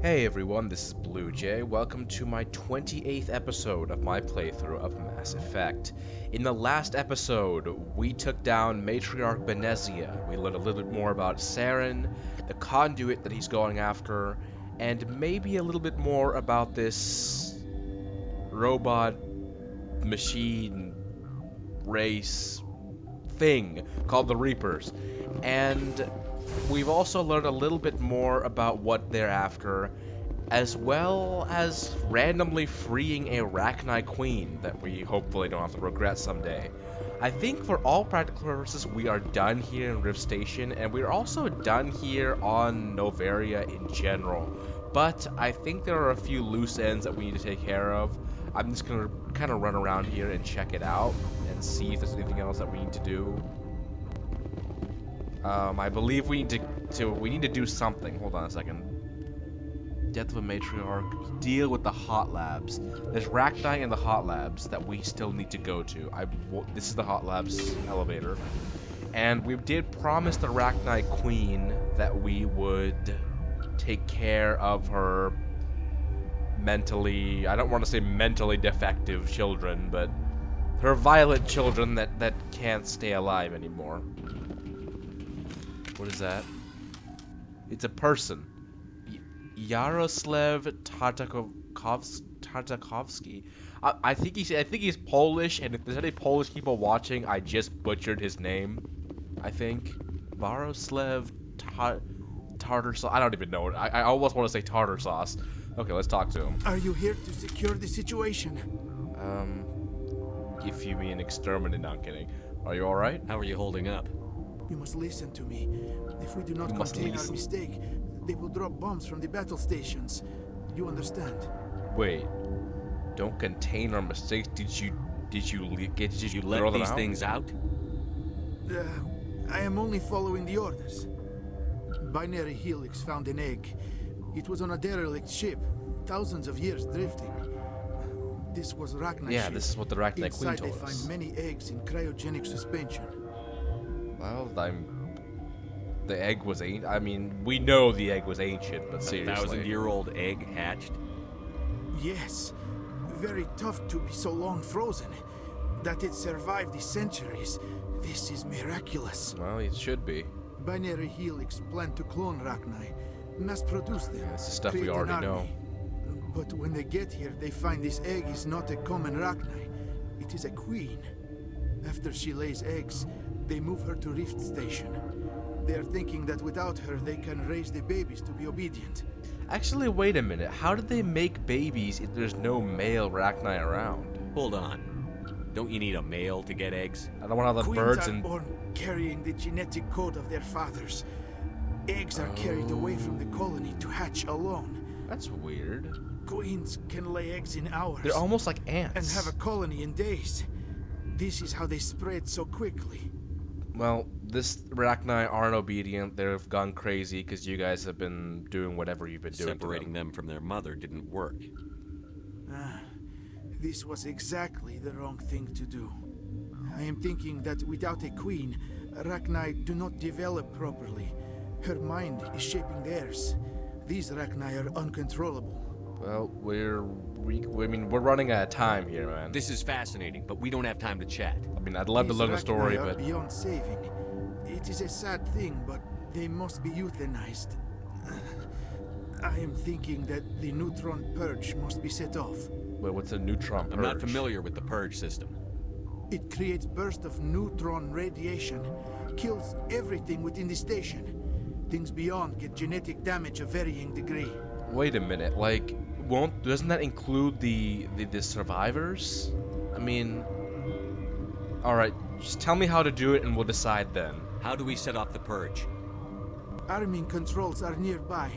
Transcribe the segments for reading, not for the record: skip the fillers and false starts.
Hey everyone, this is BluJay. Welcome to my 28th episode of my playthrough of Mass Effect. In the last episode, we took down Matriarch Benezia. We learned a little bit more about Saren, the conduit that he's going after, and maybe a little bit more about this robot machine race thing called the Reapers. And we've also learned a little bit more about what they're after, as well as randomly freeing a Rachni Queen that we hopefully don't have to regret someday. I think for all practical purposes we are done here in Rift Station, and we're also done here on Novaria in general. But I think there are a few loose ends that we need to take care of. I'm just gonna kind of run around here and check it out and see if there's anything else that we need to do. I believe we need to do something. Hold on a second. Death of a Matriarch. Deal with the hot labs. There's Rachni in the hot labs that we still need to go to. This is the hot labs elevator, and we did promise the Rachni Queen that we would take care of her mentally, I don't want to say mentally defective children, but her violent children that can't stay alive anymore. What is that? It's a person. Yaroslav Tartakovsky. I think he's Polish, and if there's any Polish people watching, I just butchered his name. I think Yaroslav Tartar Sauce. I don't even know it. I almost want to say tartar sauce. Okay, let's talk to him. Are you here to secure the situation? If you mean exterminate, no, I'm kidding. Are you alright? How are you holding up? You must listen to me. If we do not contain our mistake, they will drop bombs from the battle stations. You understand? Wait. Don't contain our mistakes. Did you let these things out? I am only following the orders. Binary Helix found an egg. It was on a derelict ship, thousands of years drifting. This was Rachni's ship. This is what the Rachni Queen told us. Inside they find many eggs in cryogenic suspension. Well, the egg was ancient. I mean, we know the egg was ancient, but seriously. A 1,000-year-old egg hatched? Yes. Very tough to be so long frozen. That it survived the centuries. This is miraculous. Well, it should be. Binary Helix planned to clone Rachni, mass produce them. Yeah, this is stuff we already know. But when they get here, they find this egg is not a common Rachni. It is a queen. After she lays eggs, they move her to Rift Station. They are thinking that without her, they can raise the babies to be obedient. Actually, wait a minute. How did they make babies if there's no male Rachni around? Hold on. Don't you need a male to get eggs? I don't want all the Queens birds are and... born carrying the genetic code of their fathers. Eggs are carried away from the colony to hatch alone. That's weird. Queens can lay eggs in hours. They're almost like ants. And have a colony in days. This is how they spread so quickly. Well, this Rachni aren't obedient. They've gone crazy because you guys have been doing whatever you've been doing. Separating them from their mother didn't work. This was exactly the wrong thing to do. I am thinking that without a queen, Rachni do not develop properly. Her mind is shaping theirs. These Rachni are uncontrollable. Well, we're running out of time here, man. This is fascinating, but we don't have time to chat. I mean, I'd love to learn the story, but... beyond saving. It is a sad thing, but they must be euthanized. I am thinking that the neutron purge must be set off. Wait, what's a neutron purge? I'm not familiar with the purge system. It creates bursts of neutron radiation, kills everything within the station. Things beyond get genetic damage of varying degree. Wait a minute, like, doesn't that include the survivors? I mean, alright, just tell me how to do it and we'll decide then. How do we set off the purge? Arming controls are nearby.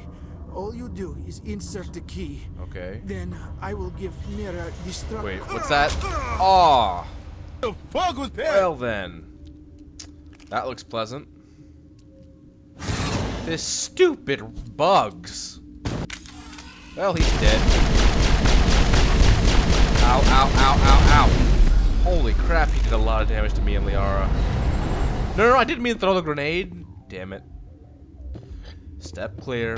All you do is insert the key. Okay. Then I will give Mira destruct. Wait, what's that? Oh! The fuck was that? Well then. That looks pleasant. This stupid bugs. Well, he's dead. Ow, ow, ow, ow, ow. Holy crap, he did a lot of damage to me and Liara. No, I didn't mean to throw the grenade. Damn it. Step clear.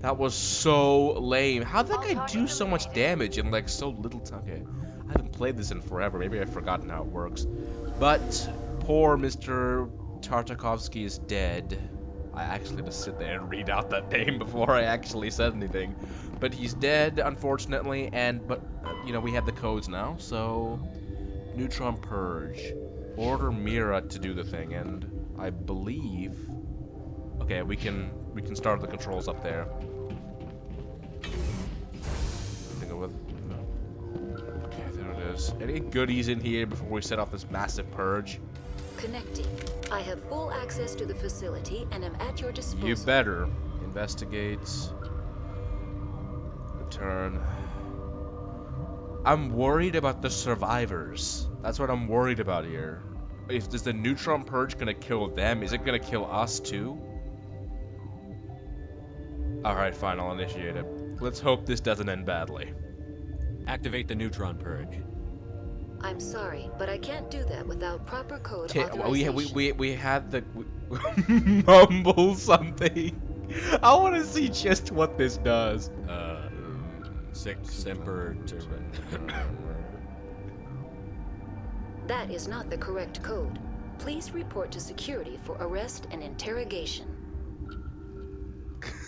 That was so lame. How'd that guy do so much damage in like so little time? Okay, I haven't played this in forever. Maybe I've forgotten how it works. But poor Mr. Tartakovsky is dead. I actually had to sit there and read out that name before I actually said anything. But he's dead, unfortunately, but you know, we have the codes now, so neutron purge. Order Mira to do the thing, and I believe okay, we can start the controls up there. Okay, there it is. Any goodies in here before we set off this massive purge? Connecting. I have full access to the facility and am at your disposal. You better. Investigate. Return. I'm worried about the survivors. That's what I'm worried about here. Is the neutron purge gonna kill them? Is it gonna kill us too? Alright, fine, I'll initiate it. Let's hope this doesn't end badly. Activate the neutron purge. I'm sorry, but I can't do that without proper code authorization. We had the mumble something. I want to see just what this does. Semper. That is not the correct code. Please report to security for arrest and interrogation.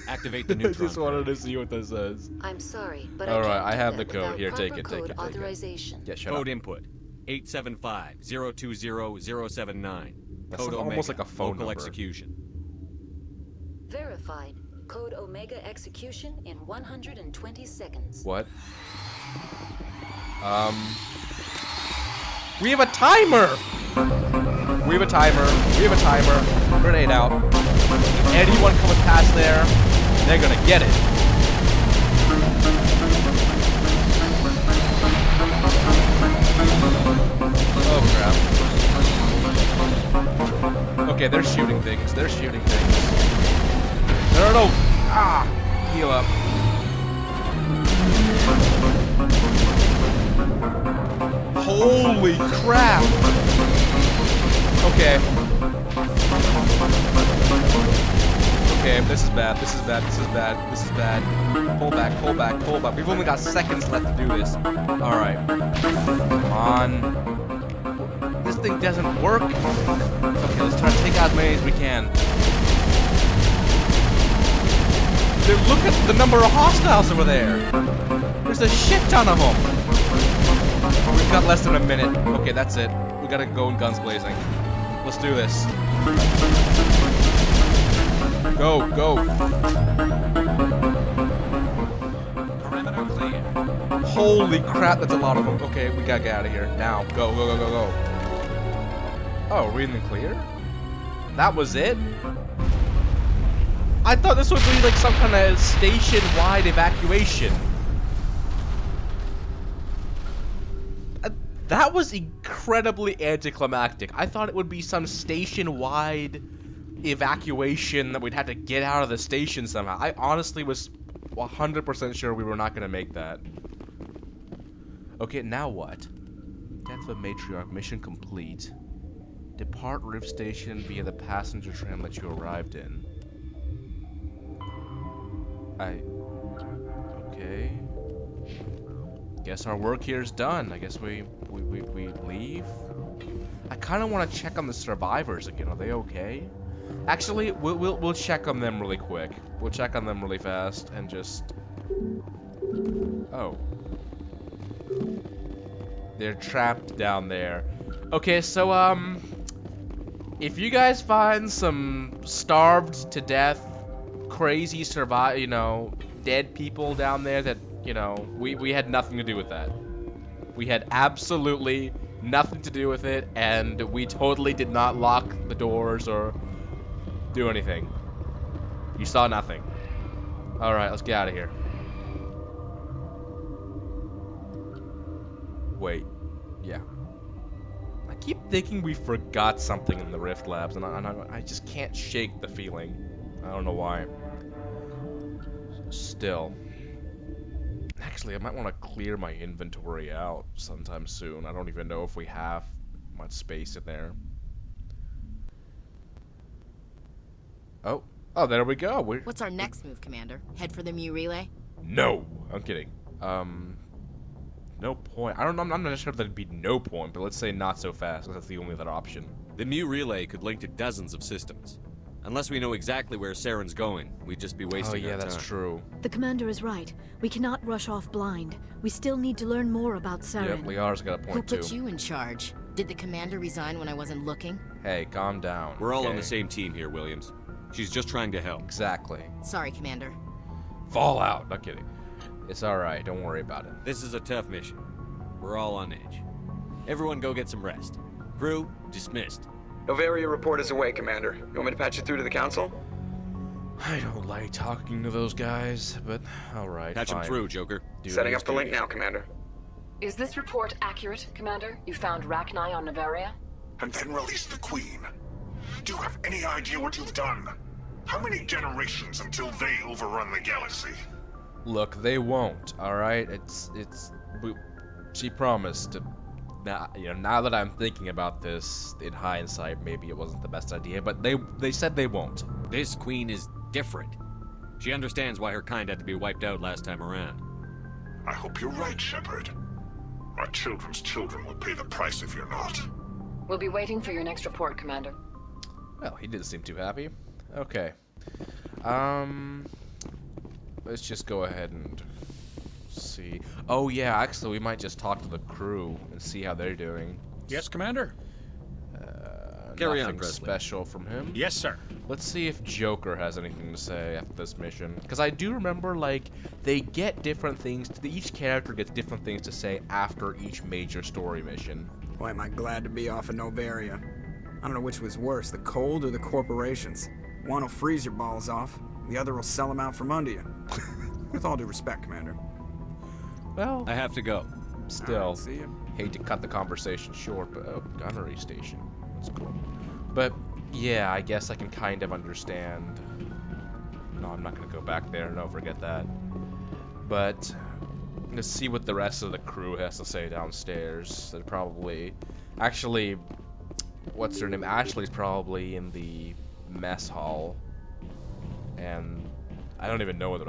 Activate the I neutron just wanted to purge. see what this says. I'm sorry, but All I right, can't I do have that the code. without Here, take proper it, take code it, take it. authorization. Yeah, shut Code up. input 875-020-079. That's Code almost Omega, like a phone local number. execution. Verified. Code Omega execution in 120 seconds. What? We have a timer! We have a timer. We have a timer. Grenade out. Anyone coming past there, they're gonna get it. Oh crap. Okay, they're shooting things. They're shooting things. No. Ah! Heal up. Holy crap! Okay. Okay, this is bad. This is bad. This is bad. This is bad. Pull back, pull back, pull back. We've only got seconds left to do this. Alright. Come on. This thing doesn't work. Okay, let's try to take out as many as we can. Look at the number of hostiles over there. There's a shit ton of them. We've got less than a minute. Okay, that's it. We gotta go in guns blazing. Let's do this. Go, go. Perimeter clear. Holy crap, that's a lot of them. Okay, we gotta get out of here. Now. Go, go, go, go, go. Oh, are we in the clear? That was it? I thought this would be like some kind of station-wide evacuation. That was incredibly anticlimactic. I thought it would be some station-wide evacuation that we'd have to get out of the station somehow. I honestly was 100% sure we were not going to make that. Okay, now what? Death of Matriarch, mission complete. Depart Rift Station via the passenger train that you arrived in. Okay. Guess our work here is done. I guess we leave. I kind of want to check on the survivors again. Are they okay? Actually, we'll check on them really quick. We'll check on them really fast and just. Oh. They're trapped down there. Okay, so if you guys find some starved to death, crazy dead people down there that, we had nothing to do with that. We had absolutely nothing to do with it, and we totally did not lock the doors or do anything. You saw nothing. Alright, let's get out of here. Wait. Yeah. I keep thinking we forgot something in the Rift Labs, and I just can't shake the feeling. I don't know why. Still. Actually, I might want to clear my inventory out sometime soon. I don't even know if we have much space in there. Oh, Oh, there we go. We're... What's our next move, Commander? Head for the Mu relay? No, I'm kidding. No point. I'm not sure if that'd be no point, but let's say not so fast, 'cause that's the only other option. The Mu relay could link to dozens of systems. Unless we know exactly where Saren's going, we'd just be wasting our time. That's true. The commander is right. We cannot rush off blind. We still need to learn more about Saren. Yep, Liara's got a point Who too. put you in charge? Did the commander resign when I wasn't looking? Hey, calm down. We're all on okay? the same team here, Williams. She's just trying to help. Exactly. Sorry, Commander. Fallout. Not kidding. It's alright, don't worry about it. This is a tough mission. We're all on edge. Everyone go get some rest. Crew, dismissed. Novaria report is away, Commander. You want me to patch it through to the Council? I don't like talking to those guys, but alright, Patch them through, Joker. Setting up the link now, Commander. Is this report accurate, Commander? You found Rachni on Novaria? And then release the Queen. Do you have any idea what you've done? How many generations until they overrun the galaxy? Look, they won't, alright? She promised to... Now that I'm thinking about this, in hindsight, maybe it wasn't the best idea, but they said they won't. This Queen is different. She understands why her kind had to be wiped out last time around. I hope you're right, Shepard. Our children's children will pay the price if you're not. We'll be waiting for your next report, Commander. Well, he didn't seem too happy. Okay. Let's just go ahead and see. Oh yeah, actually we might just talk to the crew and see how they're doing. Yes, Commander. Carry on, Nothing Presley. special from him. Yes, sir. Let's see if Joker has anything to say after this mission. Because I do remember, like, they get different things. Each character gets different things to say after each major story mission. Boy, am I glad to be off of Novaria. I don't know which was worse, the cold or the corporations. One will freeze your balls off, the other will sell them out from under you. With all due respect, Commander. Well, I have to go. Still, Right, see ya. hate to cut the conversation short, but oh, gunnery station. That's cool. But yeah, I guess I can kind of understand. No, I'm not gonna go back there. No, forget that. But let's see what the rest of the crew has to say downstairs. They're probably, actually, what's her name? Ashley's probably in the mess hall, and I don't even know what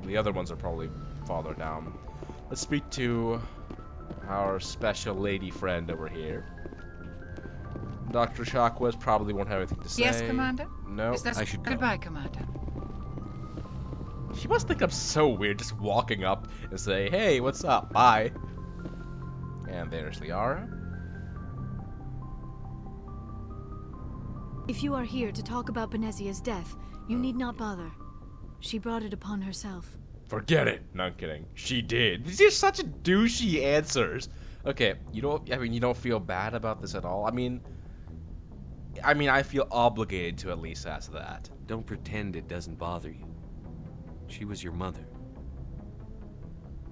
the other ones are probably farther down. Let's speak to our special lady friend over here. Dr. Shockwave probably won't have anything to say. Yes, Commander? No. Is that I should go. Goodbye, Commander. She must think I'm so weird just walking up and say, hey, what's up? Bye. And there's Liara. If you are here to talk about Benezia's death, you need not bother. She brought it upon herself. Forget it. No, I'm kidding. She did. These are such douchey answers. Okay, you don't feel bad about this at all? I mean, I feel obligated to at least ask that. Don't pretend it doesn't bother you. She was your mother.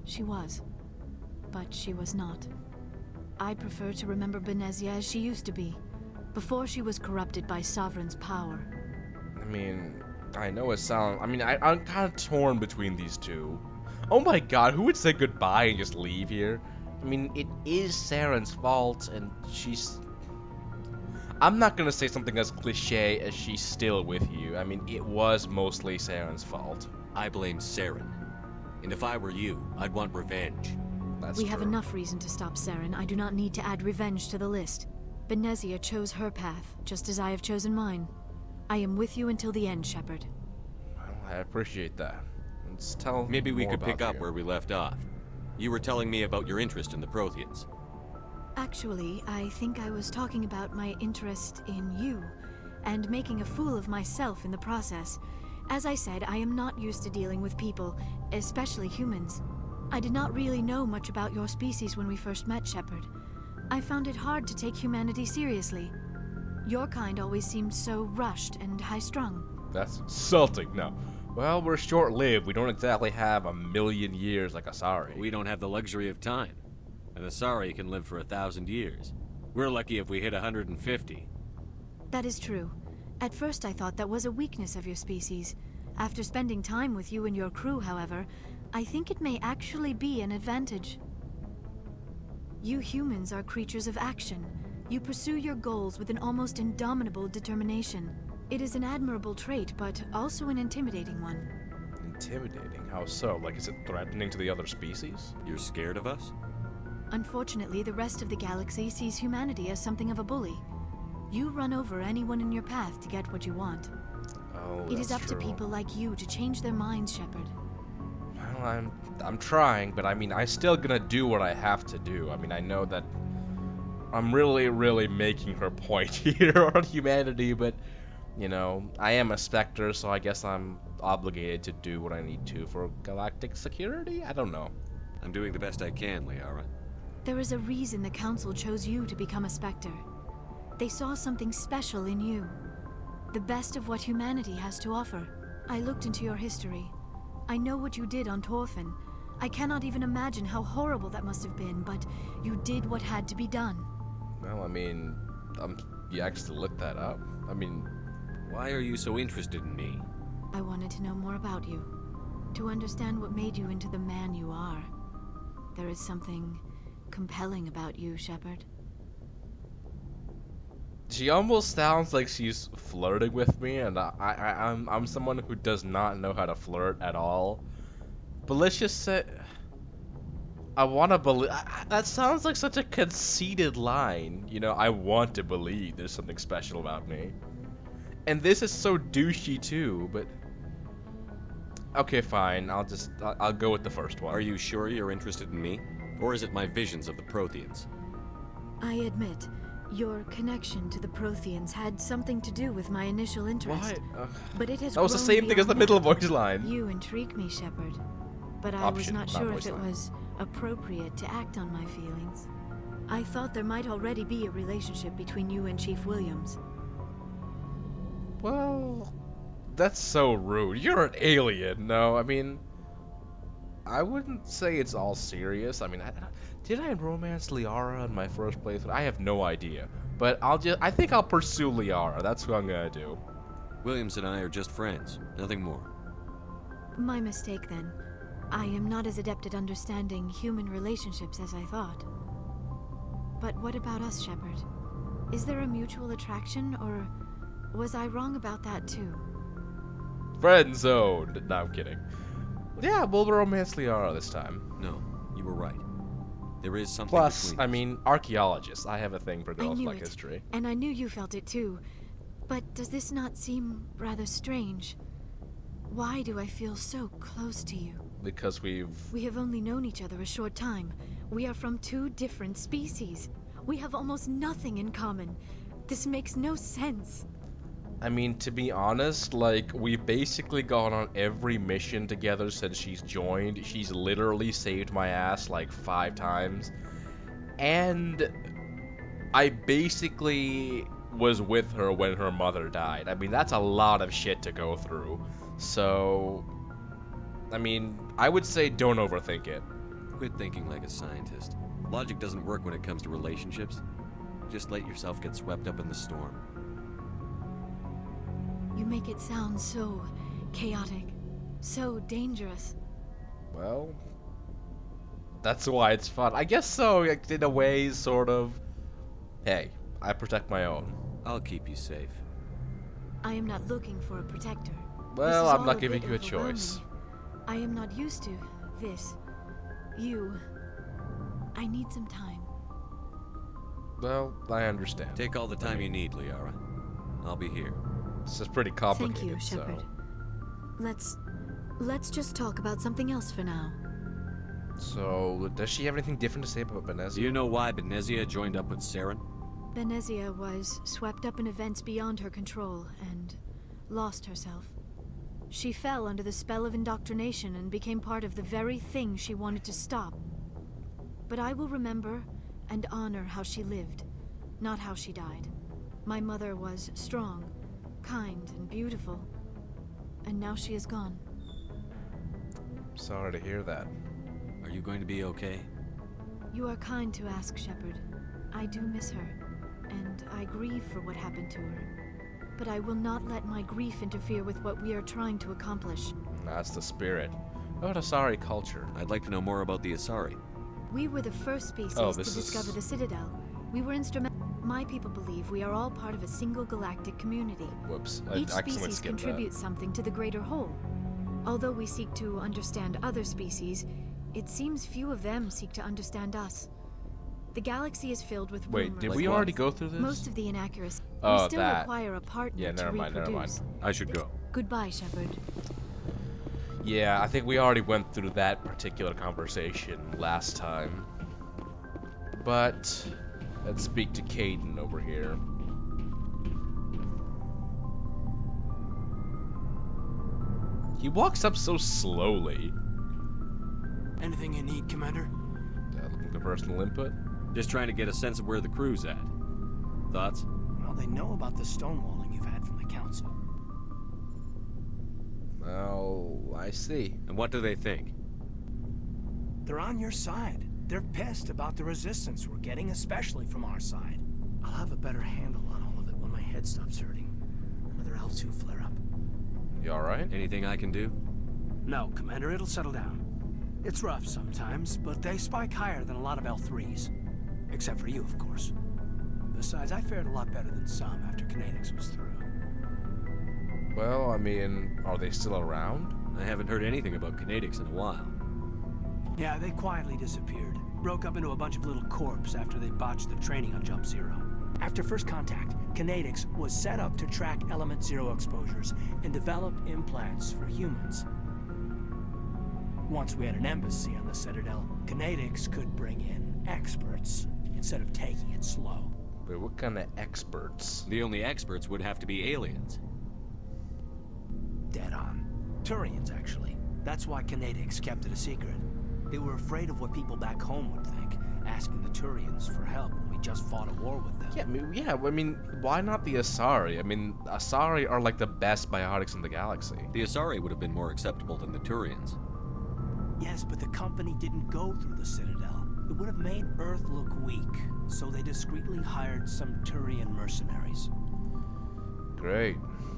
She was. But she was not. I prefer to remember Benezia as she used to be, before she was corrupted by Sovereign's power. I mean, I know it sounds... I'm kind of torn between these two. Oh my god, who would say goodbye and just leave here? I mean, it is Saren's fault, and she's... I'm not gonna say something as cliche as she's still with you. I mean, it was mostly Saren's fault. I blame Saren. And if I were you, I'd want revenge. That's We have true. enough reason to stop Saren. I do not need to add revenge to the list. Benezia chose her path, just as I have chosen mine. I am with you until the end, Shepard. Well, I appreciate that. Let's tell Maybe we more could pick about up you. where we left off. You were telling me about your interest in the Protheans. Actually, I think I was talking about my interest in you, and making a fool of myself in the process. As I said, I am not used to dealing with people, especially humans. I did not really know much about your species when we first met, Shepard. I found it hard to take humanity seriously. Your kind always seemed so rushed and high-strung. That's insulting. No. Well, we're short-lived. We don't exactly have 1,000,000 years like Asari. We don't have the luxury of time. An Asari can live for 1,000 years. We're lucky if we hit 150. That is true. At first I thought that was a weakness of your species. After spending time with you and your crew, however, I think it may actually be an advantage. You humans are creatures of action. You pursue your goals with an almost indomitable determination. It is an admirable trait, but also an intimidating one. Intimidating? How so? Like, is it threatening to the other species? You're scared of us? Unfortunately, the rest of the galaxy sees humanity as something of a bully. You run over anyone in your path to get what you want. Oh, It is up that's to true. people like you to change their minds, Shepard. Well, I'm trying, but I mean, I'm still gonna do what I have to do. I mean, I know that I'm really making her point here on humanity, but, you know, I am a Spectre, so I guess I'm obligated to do what I need to for galactic security? I don't know. I'm doing the best I can, Liara. There is a reason the Council chose you to become a Spectre. They saw something special in you. The best of what humanity has to offer. I looked into your history. I know what you did on Torfin. I cannot even imagine how horrible that must have been, but you did what had to be done. Well, I mean, you actually looked that up? I mean, Why are you so interested in me? I wanted to know more about you. To understand what made you into the man you are. There is something compelling about you, Shepard. she almost sounds like she's flirting with me, and I'm someone who does not know how to flirt at all. But let's just say, I want to believe. That sounds like such a conceited line. You know, I want to believe there's something special about me. And this is so douchey too, but okay, fine. I'll go with the first one. Are you sure you're interested in me? Or is it my visions of the Protheans? I admit, your connection to the Protheans had something to do with my initial interest. Why? But it has That was the grown same thing as the beyond middle that. voice line. You intrigue me, Shepard. But I was Option, not not sure voice if it line. was appropriate to act on my feelings. I thought there might already be a relationship between you and Chief Williams. Well, that's so rude. You're an alien. No, I mean, I wouldn't say it's all serious. I mean, did I romance Liara in my first playthrough? I have no idea. But I think I'll pursue Liara. That's what I'm gonna do. Williams and I are just friends, nothing more. My mistake, then. I am not as adept at understanding human relationships as I thought. But what about us, Shepard? Is there a mutual attraction, or was I wrong about that too? Friend zone. No, I'm kidding. Yeah, we'll romance Liara this time. No, you were right. There is something Plus, between I us. mean, archaeologists. I have a thing for I girls knew like it, history. and I knew you felt it too. But does this not seem rather strange? Why do I feel so close to you? Because We have only known each other a short time. We are from two different species. We have almost nothing in common. This makes no sense. I mean, to be honest, like, we've basically gone on every mission together since she's joined. She's literally saved my ass like 5 times. And I basically was with her when her mother died. I mean, that's a lot of shit to go through. So, I mean, I would say don't overthink it. Quit thinking like a scientist. Logic doesn't work when it comes to relationships. Just let yourself get swept up in the storm. You make it sound so chaotic, so dangerous. Well, that's why it's fun. I guess so, like, in a way, sort of. Hey, I protect my own. I'll keep you safe. I am not looking for a protector. Well, This is I'm all not a giving bit you a overwhelming. choice. I am not used to this. You. I need some time. Well, I understand. Take all the time you need, Liara. I'll be here. This is pretty complicated, Thank you, Shepard. Let's just talk about something else for now. So, does she have anything different to say about Benezia? Do you know why Benezia joined up with Saren? Benezia was swept up in events beyond her control and lost herself. She fell under the spell of indoctrination and became part of the very thing she wanted to stop. But I will remember and honor how she lived, not how she died. My mother was strong, kind, and beautiful. And now she is gone. Sorry to hear that. Are you going to be okay? You are kind to ask, Shepard. I do miss her, and I grieve for what happened to her. But I will not let my grief interfere with what we are trying to accomplish. That's the spirit. What Asari culture? I'd like to know more about the Asari. We were the first species Oh, to this is- discover the Citadel. We were instrumental. My people believe we are all part of a single galactic community. Whoops, I Each accidentally species skipped contributes something to the greater whole. Although we seek to understand other species, it seems few of them seek to understand us. The galaxy is filled with Wait, rumors. did we already go through this? Most of the inaccuracies. Oh, we still that. require a partner Yeah, to never mind. reproduce. I should go. Goodbye, Shepard. Yeah, I think we already went through that particular conversation last time. But let's speak to Caden over here. He walks up so slowly. Anything you need, Commander? Looking for personal input? Just trying to get a sense of where the crew's at. Thoughts? Well, they know about the stonewalling you've had from the Council. Well, I see. And what do they think? They're on your side. They're pissed about the resistance we're getting, especially from our side. I'll have a better handle on all of it when my head stops hurting. Another L2 flare-up. You alright? Anything I can do? No, Commander, it'll settle down. It's rough sometimes, but they spike higher than a lot of L3s. Except for you, of course. Besides, I fared a lot better than some after Kinetics was through. Well, I mean, are they still around? I haven't heard anything about Kinetics in a while. Yeah, they quietly disappeared. Broke up into a bunch of little corps after they botched the training on Jump Zero. After first contact, Kinetics was set up to track Element Zero exposures and develop implants for humans. Once we had an embassy on the Citadel, Kinetics could bring in experts instead of taking it slow. Wait, what kind of experts? The only experts would have to be aliens. Dead on. Turians, actually. That's why Kinetics kept it a secret. They were afraid of what people back home would think, asking the Turians for help when we just fought a war with them. Yeah, I mean, why not the Asari? I mean, Asari are like the best biotics in the galaxy. The Asari would have been more acceptable than the Turians. Yes, but the company didn't go through the Citadel. It would have made Earth look weak, so they discreetly hired some Turian mercenaries. Great.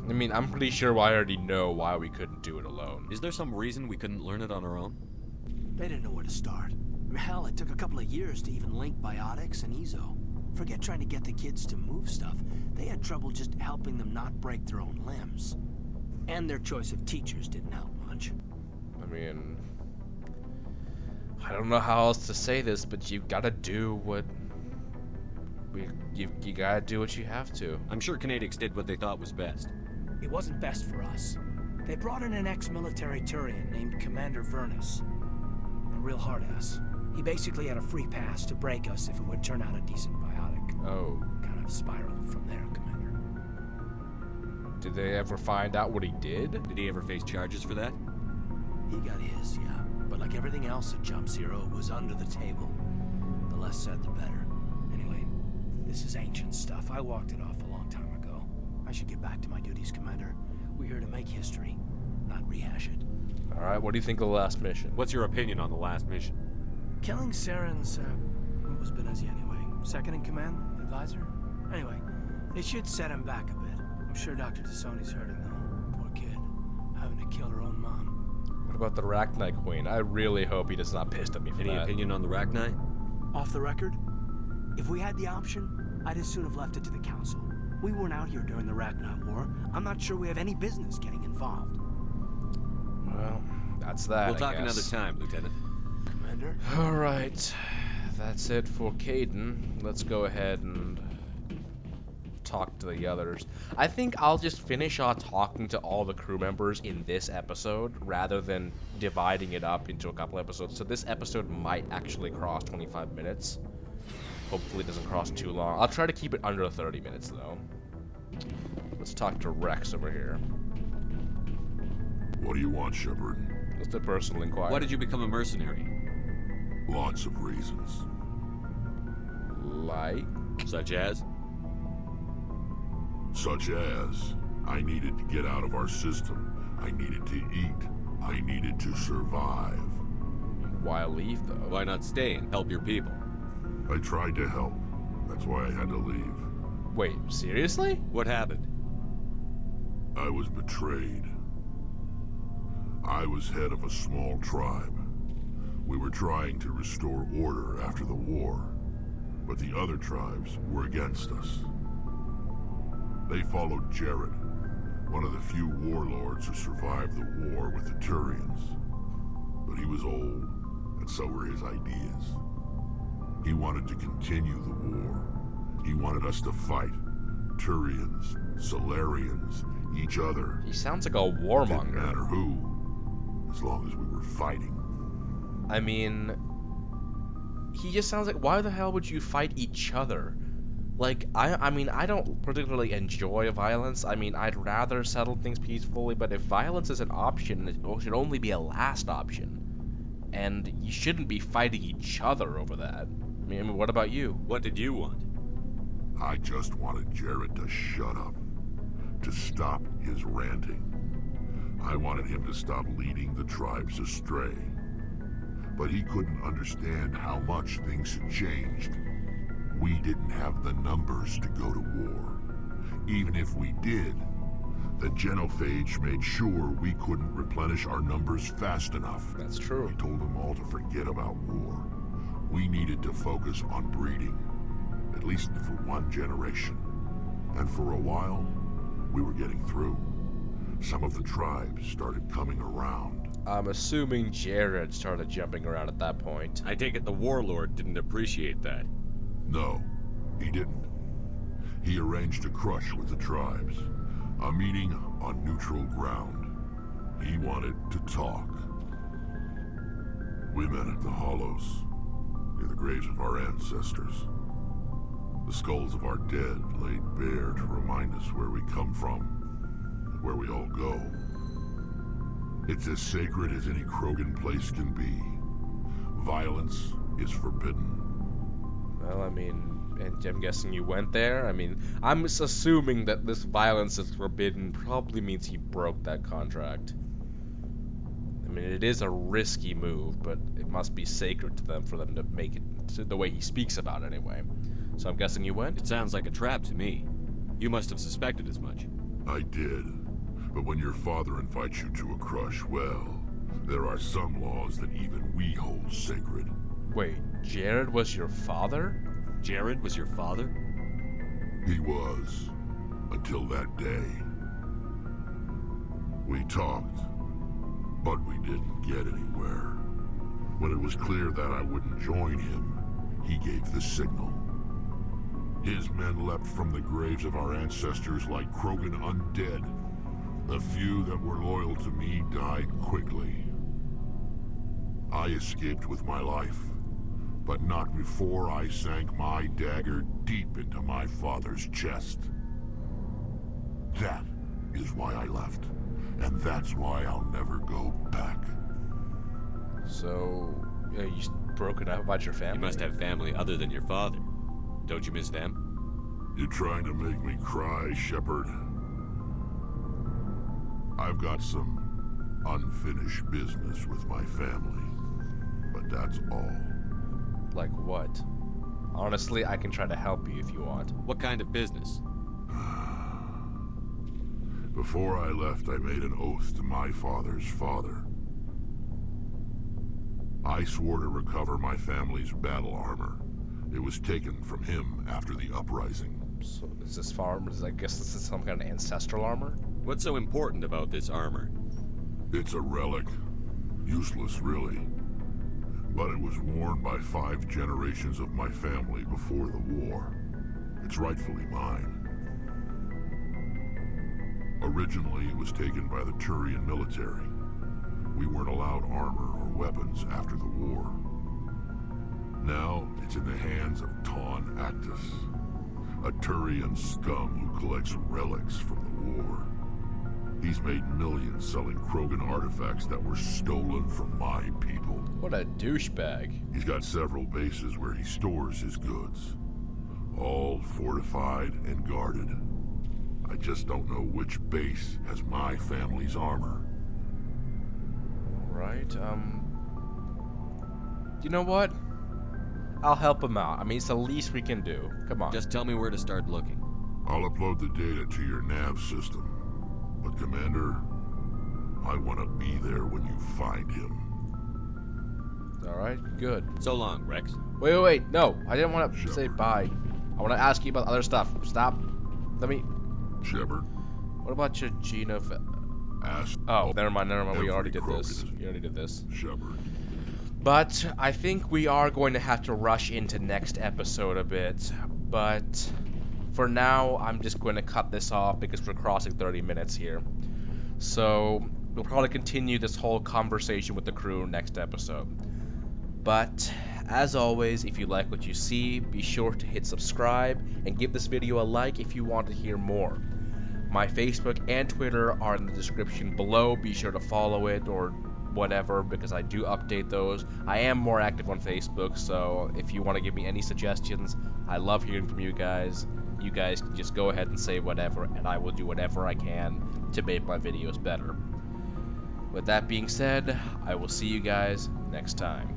I mean, I'm pretty sure I already know why we couldn't do it alone. Is there some reason we couldn't learn it on our own? They didn't know where to start. Hell, it took a couple of years to even link biotics and Ezo. Forget trying to get the kids to move stuff. They had trouble just helping them not break their own limbs. And their choice of teachers didn't help much. I mean, I don't know how else to say this, but you gotta do what... You gotta do what you have to. I'm sure Kinetics did what they thought was best. It wasn't best for us. They brought in an ex-military Turian named Commander Vernus. A real hard-ass. He basically had a free pass to break us if it would turn out a decent biotic. Oh. Kind of spiraled from there, Commander. Did they ever find out what he did? Did he ever face charges for that? He got his, yeah. But like everything else at Jump Zero, it was under the table. The less said, the better. Anyway, this is ancient stuff. I walked it off a long time ago. I should get back to my duties, Commander. We're here to make history, not rehash it. Alright, what do you think of the last mission? What's your opinion on the last mission? Killing Saren's, what was Benezia anyway? Second in command? Advisor? Anyway, it should set him back a bit. I'm sure Dr. Tassoni's hurting, though. Poor kid. Having to kill her own mom. What about the Rachni Queen? I really hope he does not piss at me for Any that. opinion on the Rachni? Off the record? If we had the option, I'd as soon have left it to the Council. We weren't out here during the Rachni War. I'm not sure we have any business getting involved. Well, that's that, We'll talk I guess. another time, Lieutenant. Commander? Alright. That's it for Caden. Let's go ahead and talk to the others. I think I'll just finish on talking to all the crew members in this episode rather than dividing it up into a couple episodes. So this episode might actually cross 25 minutes. Hopefully it doesn't cross too long. I'll try to keep it under 30 minutes though. Let's talk to Rex over here. What do you want, Shepard? Just a personal inquiry. Why did you become a mercenary? Lots of reasons. Like? Such as? Such as, I needed to get out of our system. I needed to eat. I needed to survive. Why leave though? Why not stay and help your people? I tried to help. That's why I had to leave. Wait, seriously? What happened? I was betrayed. I was head of a small tribe. We were trying to restore order after the war. but the other tribes were against us. They followed Jared, one of the few warlords who survived the war with the Turians. But he was old, and so were his ideas. He wanted to continue the war. He wanted us to fight. Turians, Solarians, each other. He sounds like a warmonger. Didn't matter who, as long as we were fighting. I mean, he just sounds like, why the hell would you fight each other? Like, I mean, I don't particularly enjoy violence. I mean, I'd rather settle things peacefully, but if violence is an option, it should only be a last option. And you shouldn't be fighting each other over that. I mean, what about you? What did you want? I just wanted Jared to shut up, to stop his ranting. I wanted him to stop leading the tribes astray. But he couldn't understand how much things had changed. We didn't have the numbers to go to war. Even if we did, the genophage made sure we couldn't replenish our numbers fast enough. That's true. He told them all to forget about war. We needed to focus on breeding, at least for one generation. And for a while, we were getting through. Some of the tribes started coming around. I'm assuming Jared started jumping around at that point. I take it the warlord didn't appreciate that. No, he didn't. He arranged a crush with the tribes. A meeting on neutral ground. He wanted to talk. We met at the Hollows, near the graves of our ancestors. The skulls of our dead laid bare to remind us where we come from, and where we all go. It's as sacred as any Krogan place can be. Violence is forbidden. Well, I mean, and I'm guessing you went there? I mean, I'm just assuming that this violence is forbidden probably means he broke that contract. I mean, it is a risky move, but it must be sacred to them for them to make it the way he speaks about it anyway. So I'm guessing you went? It sounds like a trap to me. You must have suspected as much. I did. But when your father invites you to a crush, well, there are some laws that even we hold sacred. Wait, Jared was your father? Jared was your father? He was. Until that day. We talked, but we didn't get anywhere. When it was clear that I wouldn't join him, he gave the signal. His men leapt from the graves of our ancestors like Krogan undead. The few that were loyal to me died quickly. I escaped with my life, but not before I sank my dagger deep into my father's chest. That is why I left, and that's why I'll never go back. So, you broken up about your family? You must have family other than your father. Don't you miss them? You're trying to make me cry, Shepard. I've got some unfinished business with my family, but that's all. Like what? Honestly, I can try to help you if you want. What kind of business? Before I left, I made an oath to my father's father. I swore to recover my family's battle armor. It was taken from him after the uprising. So is this farm? I guess this is some kind of ancestral armor? What's so important about this armor? It's a relic. Useless, really. But it was worn by 5 generations of my family before the war. It's rightfully mine. Originally, it was taken by the Turian military. We weren't allowed armor or weapons after the war. Now, it's in the hands of Ton Actus, a Turian scum who collects relics from the war. He's made millions selling Krogan artifacts that were stolen from my people. What a douchebag. He's got several bases where he stores his goods. All fortified and guarded. I just don't know which base has my family's armor. Right, you know what? I'll help him out. I mean, it's the least we can do. Come on. Just tell me where to start looking. I'll upload the data to your nav system. But Commander, I want to be there when you find him. Alright, good. So long, Rex. Wait, no. I didn't want to say bye. I want to ask you about other stuff. Stop. Let me... Shepard. What about your Ask. Oh, never mind. We already did this. Shepard. But I think we are going to have to rush into next episode a bit. But for now, I'm just going to cut this off because we're crossing 30 minutes here. So we'll probably continue this whole conversation with the crew next episode. But as always, if you like what you see, be sure to hit subscribe and give this video a like if you want to hear more. My Facebook and Twitter are in the description below. Be sure to follow it or whatever, because I do update those. I am more active on Facebook, so if you want to give me any suggestions, I love hearing from you guys. You guys can just go ahead and say whatever, and I will do whatever I can to make my videos better. With that being said, I will see you guys next time.